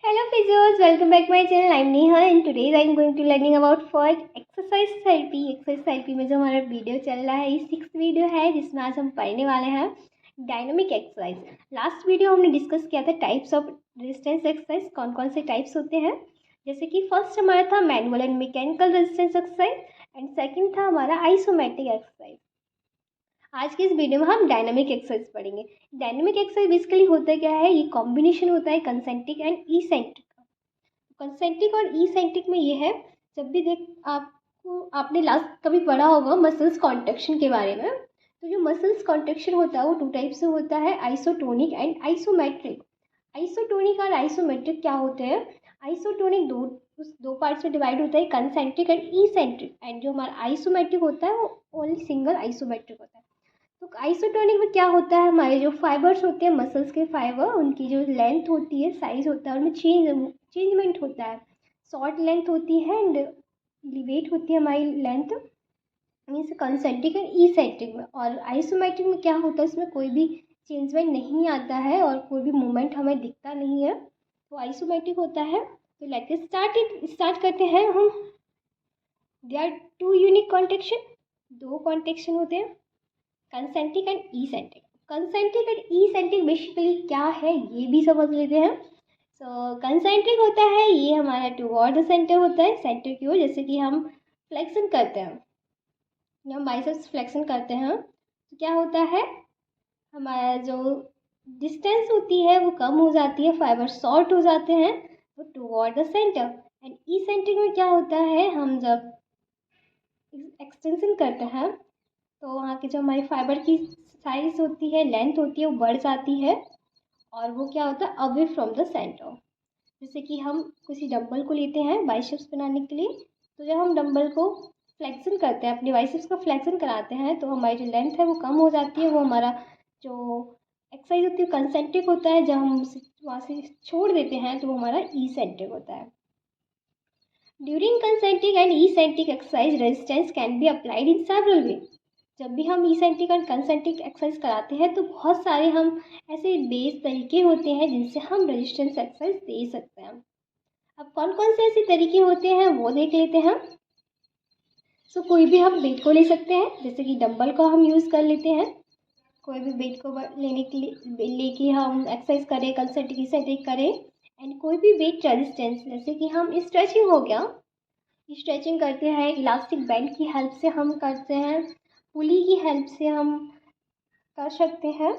Hello physios, welcome back my channel. I'm Neha and today I'm going to learning about for exercise therapy. Exercise therapy में जो हमारा video चल रहा है ये 6th वीडियो है जिसमें आज हम पढ़ने वाले हैं डायनामिक एक्सरसाइज। लास्ट वीडियो हमने डिस्कस किया था टाइप्स ऑफ रेजिस्टेंस एक्सरसाइज, कौन कौन से टाइप्स होते हैं। जैसे कि फर्स्ट हमारा था manual and mechanical resistance exercise and second था हमारा आइसोमेट्रिक एक्सरसाइज। आज की इस वीडियो में हम डायनामिक एक्सरसाइज पढ़ेंगे। डायनामिक एक्सरसाइज बेसिकली होता क्या है, ये कॉम्बिनेशन होता है कंसेंट्रिक एंड इसेंट्रिक का। कंसेंट्रिक और इसेंट्रिक में ये है, जब भी आपने लास्ट कभी पढ़ा होगा मसल्स कॉन्ट्रैक्शन के बारे में, तो जो मसल्स कॉन्ट्रैक्शन होता है वो टू टाइप से होता है, आइसोटोनिक एंड आइसोमेट्रिक। आइसोटोनिक और आइसोमेट्रिक क्या होते हैं? आइसोटोनिक दो पार्ट्स में डिवाइड होता है, कंसेंट्रिक एंड इसेंट्रिक, एंड जो हमारा आइसोमेट्रिक होता है वो ओनली सिंगल आइसोमेट्रिक होता है। तो आइसोटोनिक में क्या होता है, हमारे जो फाइबर्स होते हैं मसल्स के फाइबर, उनकी जो लेंथ होती है, साइज होता है, उनमें चेंजमेंट होता है। शॉर्ट लेंथ होती है एंड एलिवेट होती है हमारी length, means concentric and eccentric में। और आइसोमेट्रिक में क्या होता है, इसमें कोई भी चेंजमेंट नहीं आता है और कोई भी मूवमेंट हमें दिखता नहीं है, तो आइसोमेट्रिक होता है। तो लेट अस स्टार्ट करते हैं हम। There are two unique contraction, दो कॉन्ट्रैक्शन होते हैं, concentric and eccentric. Concentric and eccentric basically क्या है ये भी समझ लेते हैं। सो कंसेंट्रिक होता है ये हमारा टुवर्ड द सेंटर होता है, सेंटर की ओर। जैसे कि हम फ्लेक्शन करते हैं, जब हम बाइसेप्स फ्लेक्शन करते हैं तो क्या होता है, हमारा जो डिस्टेंस होती है वो कम हो जाती है, फाइबर शॉर्ट हो जाते हैं, तो toward the centre. And eccentric में क्या होता है, हम जब एक्सटेंशन करते हैं तो वहाँ की जो हमारी फाइबर की साइज होती है, लेंथ होती है, वो बढ़ जाती है और वो क्या होता है, अवे फ्रॉम द सेंटर। जैसे कि हम किसी डंबल को लेते हैं बाइसेप्स बनाने के लिए, तो जब हम डंबल को फ्लेक्शन करते हैं, अपने बाइसेप्स का फ्लेक्शन कराते हैं, तो हमारी जो लेंथ है वो कम हो जाती है। वो हमारा जो एक्सरसाइज होती है कंसेंट्रिक होता है, जब हम वहाँ से छोड़ देते हैं तो वो हमारा इसेंट्रिक होता है। During concentric and eccentric exercise resistance can be applied in several way. जब भी हम इसेंट्रिक और कंसेंट्रिक एक्सरसाइज कराते हैं तो बहुत सारे हम ऐसे बेस तरीके होते हैं जिनसे हम रेजिस्टेंस एक्सरसाइज दे सकते हैं। अब कौन कौन से ऐसे तरीके होते हैं वो देख लेते हैं। सो कोई भी हम वेट को ले सकते हैं, जैसे कि डंबल का हम यूज़ कर लेते हैं। कोई भी वेट को लेने के लिए लेके हम एक्सरसाइज करें, कंसेंट्रिक इसेंट्रिक करें। एंड कोई भी वेट रेजिस्टेंस, जैसे कि हम स्ट्रेचिंग हो गया, स्ट्रेचिंग करते हैं, इलास्टिक बैंड की हेल्प से हम करते हैं, पुली की हेल्प से हम कर सकते हैं,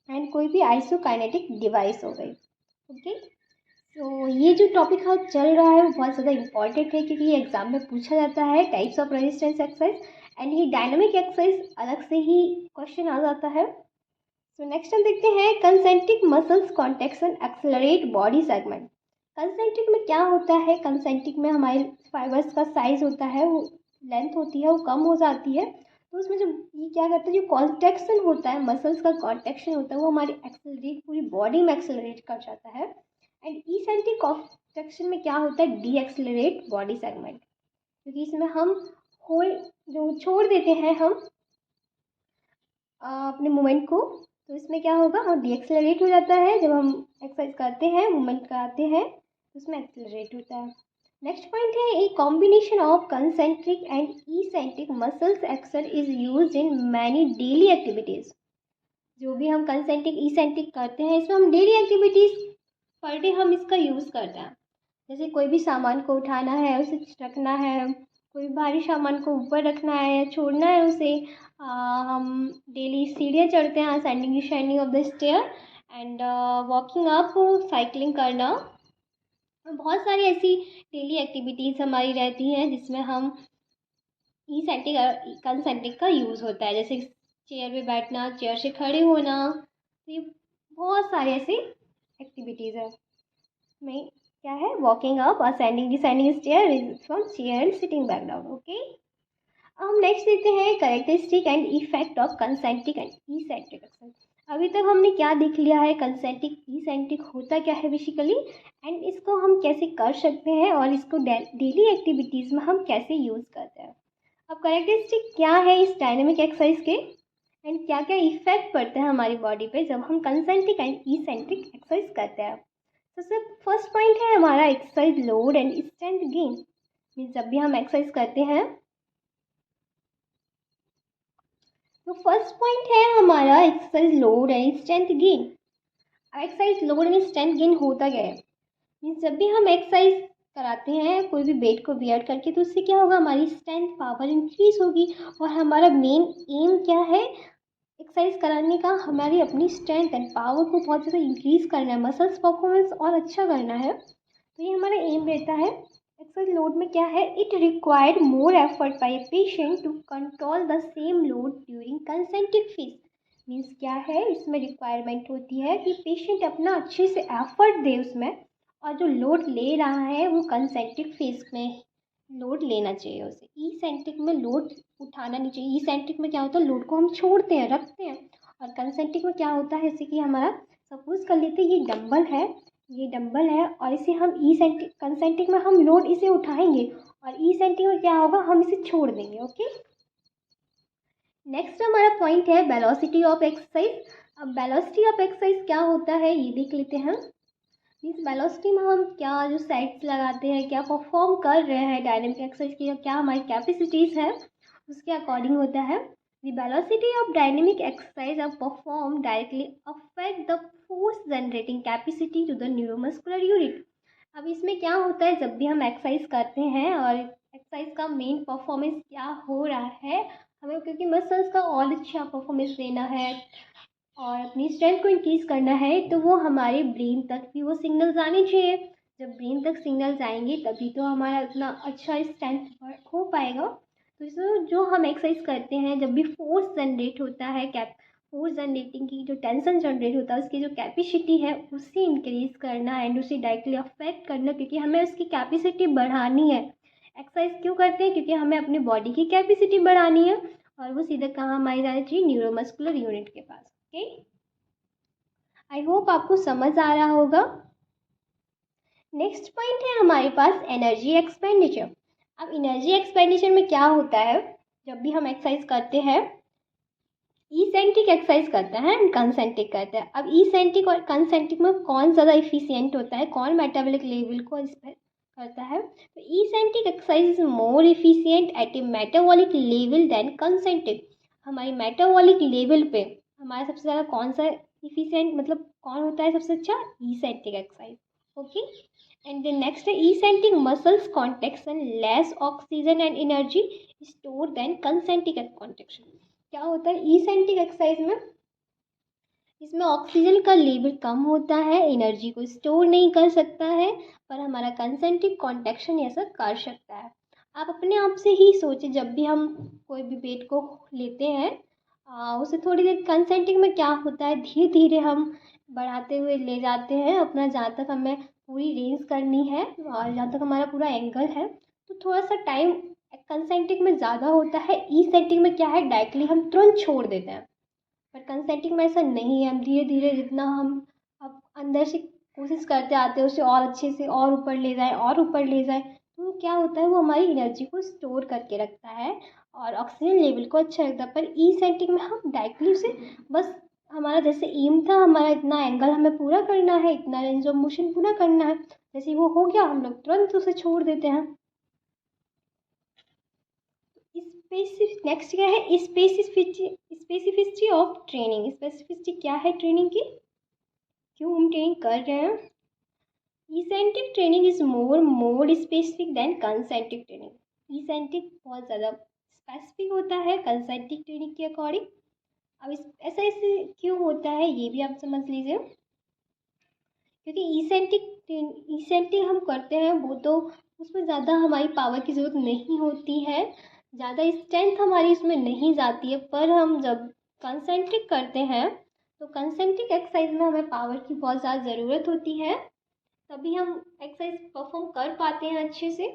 एंड कोई भी आइसोकाइनेटिक डिवाइस हो गई। ओके, तो ये जो टॉपिक हाँ चल रहा है वो बहुत ज़्यादा इंपॉर्टेंट है, क्योंकि ये एग्जाम में पूछा जाता है, types of resistance exercise. And ये डायनामिक एक्सरसाइज अलग से ही क्वेश्चन आ जाता है। तो नेक्स्ट हम देखते हैं concentric muscles contraction accelerate body segment. Concentric में क्या होता है, कंसेंट्रिक में हमारे फाइबर्स का साइज होता है, वो लेंथ होती है वो कम हो जाती है, तो उसमें जो ये क्या करता है, जो कॉन्ट्रैक्शन होता है, मसल्स का कॉन्ट्रैक्शन होता है, वो हमारी एक्सेलरेट पूरी बॉडी में एक्सेलरेट कर जाता है। एंड इसेंट्रिक कॉन्ट्रैक्शन में क्या होता है, डी एक्सेलरेट बॉडी सेगमेंट, क्योंकि इसमें हम होल जो छोड़ देते हैं हम अपने मूवमेंट को, तो इसमें क्या होगा, हम डी एक्सेलरेट हो जाता है। जब हम एक्सरसाइज करते हैं, मूवमेंट कराते हैं, तो उसमें एक्सेलरेट होता है। नेक्स्ट पॉइंट है, a combination of concentric and eccentric muscles action is used in many daily activities. जो भी हम कंसेंट्रिक इसेंट्रिक करते हैं, इसमें हम डेली एक्टिविटीज़ पर डे हम इसका यूज़ करते हैं। जैसे कोई भी सामान को उठाना है, उसे रखना है, कोई भारी सामान को ऊपर रखना है या छोड़ना है उसे, हम डेली सीढ़ियाँ चढ़ते हैं, ascending descending of the stair and walking up, cycling करना। बहुत सारी ऐसी डेली एक्टिविटीज़ हमारी रहती हैं जिसमें हम इसेंट्रिक और कंसेंट्रिक का यूज़ होता है। जैसे चेयर पे बैठना, चेयर से खड़े होना, तो ये बहुत सारे ऐसे एक्टिविटीज़ है। में क्या है, walking up, ascending descending stair is from chair and sitting back down. Okay, हम नेक्स्ट देखते हैं characteristic and effect of concentric and eccentric exercise. अभी तक हमने क्या देख लिया है, कंसेंट्रिक इसेंट्रिक होता क्या है बेसिकली, एंड इसको हम कैसे कर सकते हैं और इसको डेली एक्टिविटीज़ में हम कैसे यूज़ करते हैं। अब कैरेक्टरिस्टिक क्या है इस डायनेमिक एक्सरसाइज के, एंड क्या क्या इफेक्ट पड़ते हैं हमारी बॉडी पे जब हम कंसेंट्रिक एंड इसेंट्रिक एक्सरसाइज करते हैं। सबसे फर्स्ट पॉइंट है हमारा exercise load and strength gain. Means जब भी हम एक्सरसाइज करते हैं तो फर्स्ट पॉइंट है हमारा exercise load and strength gain. अब exercise load and strength gain होता क्या है? मीन्स जब भी हम एक्सरसाइज कराते हैं कोई भी वेट को बियर करके, तो उससे क्या होगा, हमारी स्ट्रेंथ पावर इंक्रीज होगी। और हमारा मेन एम क्या है एक्सरसाइज कराने का? हमारी अपनी स्ट्रेंथ एंड पावर को बहुत ज़्यादा इंक्रीज करना है, मसल्स परफॉर्मेंस और अच्छा करना है। तो ये हमारा एम रहता है। एक्सरसाइज लोड में क्या है, it required more effort by patient to control the same load during concentric phase. Means क्या है, इसमें रिक्वायरमेंट होती है कि पेशेंट अपना अच्छे से एफर्ट दे उसमें, और जो लोड ले रहा है वो कंसेंट्रिक फेज में लोड लेना चाहिए उसे। ई सेंट्रिक में लोड उठाना नहीं चाहिए। ई सेंट्रिक में क्या होता है, लोड को हम छोड़ते हैं, रखते हैं। और कंसेंट्रिक में क्या होता है, जैसे कि हमारा सपोज कर लेते हैं ये डंबल है, ये डंबल है, और इसे हम ई सेंट्रिक कंसेंट्रिक में हम लोड इसे उठाएंगे, और ई सेंट्रिक में क्या होगा, हम इसे छोड़ देंगे। ओके, नेक्स्ट हमारा पॉइंट है वेलोसिटी ऑफ एक्सरसाइज। अब वेलोसिटी ऑफ एक्सरसाइज क्या होता है ये देख लेते हैं। मीन्स वेलोसिटी में हम क्या जो सेट्स लगाते हैं, क्या परफॉर्म कर रहे हैं डायनेमिक एक्सरसाइज की, क्या हमारी कैपेसिटीज़ है, उसके अकॉर्डिंग होता है। The velocity of dynamic exercise are perform directly affect the force generating capacity to the neuromuscular unit. अब इसमें क्या होता है, जब भी हम एक्सरसाइज करते हैं और एक्सरसाइज का मेन परफॉर्मेंस क्या हो रहा है, हमें क्योंकि मसल्स का और अच्छा परफॉर्मेंस देना है और अपनी स्ट्रेंथ को इंक्रीज़ करना है, तो वो हमारे ब्रेन तक भी वो सिग्नल्स आने चाहिए। जब ब्रेन तक सिग्नल्स आएंगे तभी तो हमारा इतना अच्छा स्ट्रेंथ हो पाएगा। तो इसमें जो हम एक्सरसाइज करते हैं, जब भी फोर्स जनरेट होता है, फोर्स जनरेटिंग की जो टेंशन जनरेट होता है उसकी जो कैपेसिटी है उसे इंक्रीज़ करना एंड उसे डायरेक्टली अफेक्ट करना, क्योंकि हमें उसकी कैपेसिटी बढ़ानी है। एक्सरसाइज क्यों करते हैं? क्योंकि हमें अपनी बॉडी की कैपेसिटी बढ़ानी है, और वो सीधा कहाँ हमारी जानी चाहिए, न्यूरोमस्कुलर यूनिट के पास। ओके, आई होप आपको समझ आ रहा होगा। नेक्स्ट पॉइंट है हमारे पास एनर्जी एक्सपेंडिचर। अब एनर्जी एक्सपेंडिचर में क्या होता है, जब भी हम एक्सरसाइज करते हैं, इसेंट्रिक एक्सरसाइज करते हैं एंड कंसेंट्रिक करते हैं। अब इसेंट्रिक और कंसेंट्रिक में कौन ज़्यादा इफिशियंट होता है, कौन मेटाबॉलिक लेवल को इस पर करता है? तो eccentric exercise is more efficient at a metabolic level than concentric. हमारी मेटाबॉलिक लेवल पे हमारा सबसे ज़्यादा कौन सा इफिशियंट, मतलब कौन होता है सबसे अच्छा? Eccentric exercise. Okay, and next है eccentric muscles contraction less oxygen and energy store then concentric contraction. क्या होता है इसेंट्रिक एक्सरसाइज में, इसमें ऑक्सीजन का लेवल कम होता है, एनर्जी को स्टोर नहीं कर सकता है, पर हमारा कंसेंट्रिक कॉन्ट्रैक्शन ऐसा कर सकता है। आप अपने आप से ही सोचें, जब भी हम कोई भी वेट को लेते हैं उसे थोड़ी देर कंसेंट्रिक में क्या होता है, धीरे धीरे हम बढ़ाते हुए ले जाते हैं अपना, जहाँ तक हमें पूरी रेंज करनी है और जहाँ तक हमारा पूरा एंगल है, तो थोड़ा सा टाइम कंसेंट्रिक में ज़्यादा होता है। इसेंट्रिक में क्या है, डायरेक्टली हम तुरंत छोड़ देते हैं, पर कंसेंट्रिक में ऐसा नहीं है। हम धीरे धीरे जितना हम अब अंदर से कोशिश करते आते हैं उसे और अच्छे से और ऊपर ले जाए और ऊपर ले जाए, तो क्या होता है वो हमारी एनर्जी को स्टोर करके रखता है और ऑक्सीजन लेवल को अच्छा रखता है। पर इसेंट्रिक में हम डायरेक्टली उसे बस, हमारा जैसे एम था, हमारा इतना एंगल हमें पूरा करना है, इतना रेंज ऑफ मोशन पूरा करना है, जैसे वो हो गया हम लोग तुरंत उसे छोड़ देते हैं। नेक्स्ट क्या है स्पेसिफिसिटी ऑफ ट्रेनिंग। स्पेसिफिसिटी क्या है ट्रेनिंग की, क्यों हम ट्रेनिंग कर रहे हैं? Eccentric training is more specific than concentric training. Eccentric बहुत ज़्यादा स्पेसिफिक होता है कंसेंट्रिक ट्रेनिंग के अकॉर्डिंग। अब ऐसा ऐसे क्यों होता है ये भी आप समझ लीजिए, क्योंकि इसेंट्रिक हम करते हैं वो तो उसमें ज़्यादा हमारी पावर की ज़रूरत नहीं होती है, ज़्यादा स्ट्रेंथ हमारी इसमें नहीं जाती है। पर हम जब कंसेंट्रिक करते हैं तो कंसेंट्रिक एक्सरसाइज में हमें पावर की बहुत ज़्यादा ज़रूरत होती है, तभी हम एक्सरसाइज परफॉर्म कर पाते हैं अच्छे से।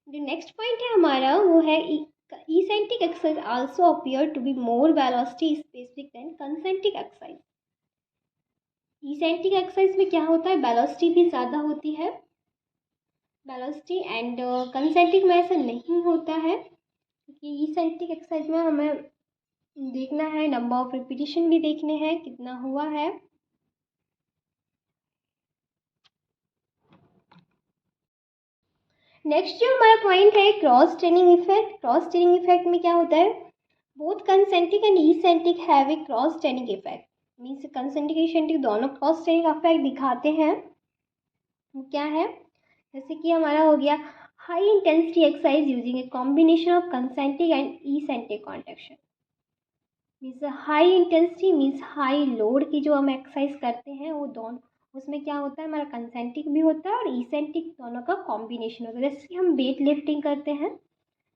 जो नेक्स्ट पॉइंट है हमारा वो है eccentric exercise also appear to be more velocity specific than concentric exercise. Eccentric exercise में क्या होता है, वेलोसिटी भी ज़्यादा होती है, वेलोसिटी एंड कंसेंट्रिक में ऐसा नहीं होता है, क्योंकि इसेंट्रिक एक्सरसाइज में हमें देखना है नंबर ऑफ रिपीटिशन भी देखने हैं कितना हुआ है, नेक्स्ट जो हमारा पॉइंट है cross training effect. Cross training effect में क्या होता है, both concentric and eccentric have a cross training effect. Means concentric eccentric दोनों क्रॉस ट्रेनिंग इफेक्ट दिखाते हैं। वो क्या है, जैसे कि हमारा हो गया high intensity exercise using a combination of concentric and eccentric contraction. Means high intensity means high load की जो हम एक्सरसाइज करते हैं वो दोनों, उसमें क्या होता है हमारा कंसेंट्रिक भी होता है और इसेंट्रिक दोनों का कॉम्बिनेशन होता है। जैसे कि हम वेट लिफ्टिंग करते हैं,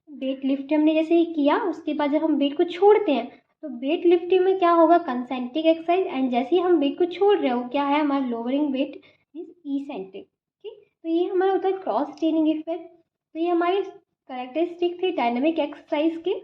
वेट लिफ्ट हमने जैसे ही किया उसके बाद जब हम वेट को छोड़ते हैं तो वेट लिफ्टिंग में क्या होगा, कंसेंट्रिक एक्सरसाइज, एंड जैसे ही हम वेट को छोड़ रहे हो क्या है हमारा लोअरिंग वेट मीन्स इसेंट्रिक। ठीक, तो ये हमारा होता है क्रॉस ट्रेनिंग इफेक्ट। तो ये हमारे कैरेक्टरिस्टिक थे डायनामिक एक्सरसाइज के।